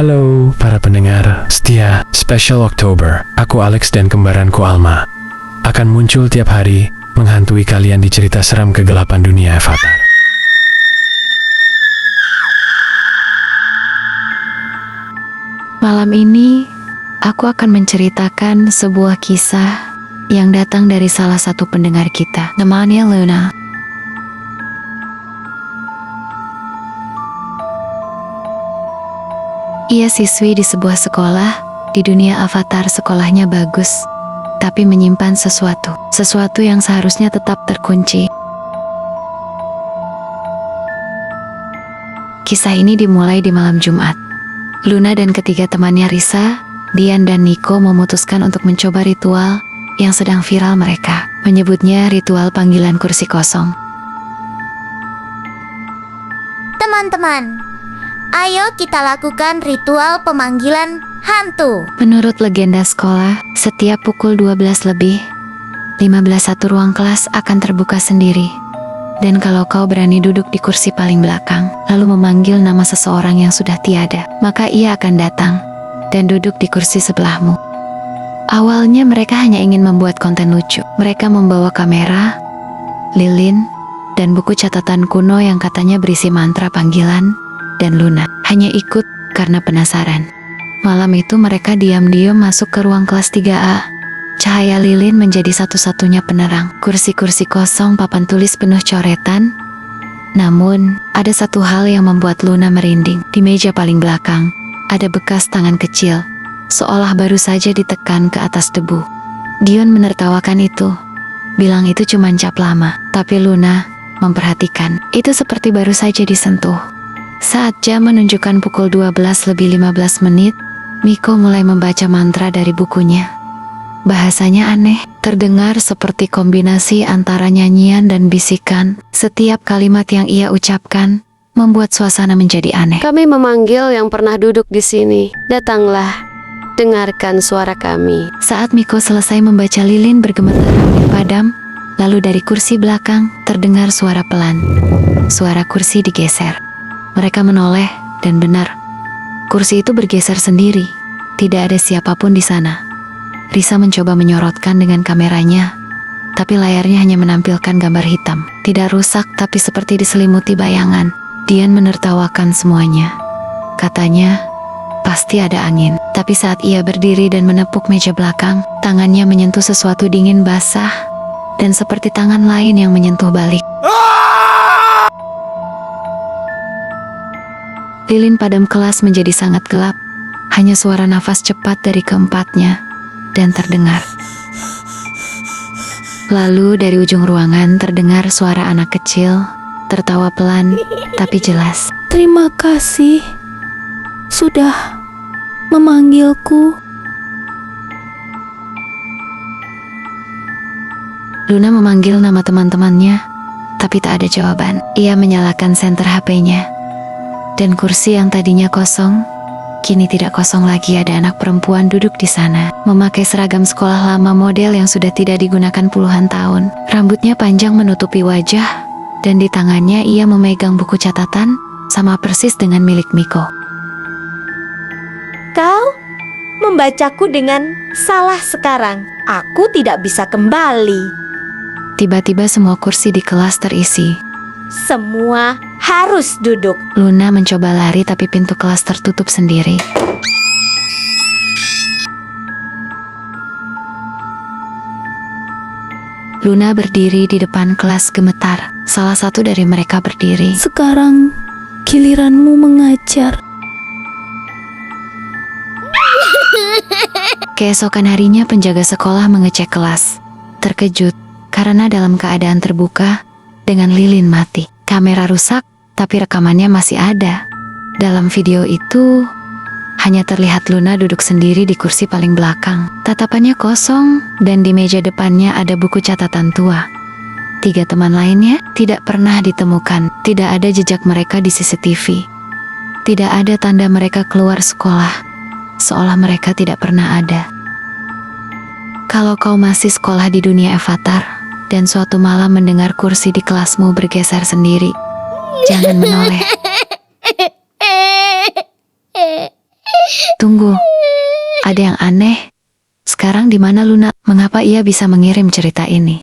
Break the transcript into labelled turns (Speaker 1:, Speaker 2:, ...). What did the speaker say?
Speaker 1: Halo para pendengar setia Special October. Aku Alex dan kembaranku Alma akan muncul tiap hari menghantui kalian di cerita seram kegelapan dunia Avatar.
Speaker 2: Malam ini, aku akan menceritakan sebuah kisah yang datang dari salah satu pendengar kita, namanya Luna. Ia siswi di sebuah sekolah. Di dunia Avatar sekolahnya bagus, tapi menyimpan sesuatu yang seharusnya tetap terkunci. Kisah ini dimulai di malam Jumat. Luna dan ketiga temannya Risa, Dian dan Nico memutuskan untuk mencoba ritual yang sedang viral mereka. Menyebutnya ritual panggilan kursi kosong.
Speaker 3: Teman-teman, ayo kita lakukan ritual pemanggilan hantu.
Speaker 2: Menurut legenda sekolah, setiap pukul 12 lebih 15 satu ruang kelas akan terbuka sendiri. Dan kalau kau berani duduk di kursi paling belakang, lalu memanggil nama seseorang yang sudah tiada, maka ia akan datang dan duduk di kursi sebelahmu. Awalnya mereka hanya ingin membuat konten lucu. Mereka membawa kamera, lilin, dan buku catatan kuno yang katanya berisi mantra panggilan, dan Luna hanya ikut karena penasaran. Malam itu mereka diam-diam masuk ke ruang kelas 3A. Cahaya lilin menjadi satu-satunya penerang. Kursi-kursi kosong, papan tulis penuh coretan. Namun, ada satu hal yang membuat Luna merinding. Di meja paling belakang, ada bekas tangan kecil, seolah baru saja ditekan ke atas debu. Dion menertawakan itu, bilang itu cuma cap lama. Tapi Luna memperhatikan, itu seperti baru saja disentuh. Saat jam menunjukkan pukul 12 lebih 15 menit, Miko mulai membaca mantra dari bukunya. Bahasanya aneh, terdengar seperti kombinasi antara nyanyian dan bisikan. Setiap kalimat yang ia ucapkan membuat suasana menjadi aneh.
Speaker 4: Kami memanggil yang pernah duduk di sini. Datanglah, dengarkan suara kami.
Speaker 2: Saat Miko selesai membaca, lilin bergemetar hampir padam. Lalu dari kursi belakang terdengar suara pelan. Suara kursi digeser. Mereka menoleh dan benar, kursi itu bergeser sendiri. Tidak ada siapapun di sana. Risa mencoba menyorotkan dengan kameranya, tapi layarnya hanya menampilkan gambar hitam. Tidak rusak, tapi seperti diselimuti bayangan. Dian menertawakan semuanya. Katanya, pasti ada angin. Tapi saat ia berdiri dan menepuk meja belakang, tangannya menyentuh sesuatu dingin basah, dan seperti tangan lain yang menyentuh balik. Lilin padam, kelas menjadi sangat gelap. Hanya suara nafas cepat dari keempatnya dan terdengar. Lalu dari ujung ruangan terdengar suara anak kecil, tertawa pelan tapi jelas.
Speaker 5: Terima kasih sudah memanggilku.
Speaker 2: Luna memanggil nama teman-temannya, tapi tak ada jawaban. Ia menyalakan senter HP-nya. Dan kursi yang tadinya kosong, kini tidak kosong lagi. Ada anak perempuan duduk di sana, memakai seragam sekolah lama model yang sudah tidak digunakan puluhan tahun. Rambutnya panjang menutupi wajah, dan di tangannya ia memegang buku catatan, sama persis dengan milik Miko.
Speaker 3: Kau membacaku dengan salah sekarang. Aku tidak bisa kembali.
Speaker 2: Tiba-tiba semua kursi di kelas terisi.
Speaker 3: Semua harus duduk.
Speaker 2: Luna mencoba lari tapi pintu kelas tertutup sendiri. Luna berdiri di depan kelas gemetar. Salah satu dari mereka berdiri.
Speaker 5: Sekarang giliranmu mengajar.
Speaker 2: Keesokan harinya penjaga sekolah mengecek kelas. Terkejut karena dalam keadaan terbuka dengan lilin mati. Kamera rusak, tapi rekamannya masih ada. Dalam video itu, hanya terlihat Luna duduk sendiri di kursi paling belakang. Tatapannya kosong, dan di meja depannya ada buku catatan tua. Tiga teman lainnya tidak pernah ditemukan. Tidak ada jejak mereka di CCTV. Tidak ada tanda mereka keluar sekolah, seolah mereka tidak pernah ada. Kalau kau masih sekolah di dunia Avatar, dan suatu malam mendengar kursi di kelasmu bergeser sendiri, jangan menoleh. Tunggu, ada yang aneh. Sekarang di mana Luna? Mengapa ia bisa mengirim cerita ini?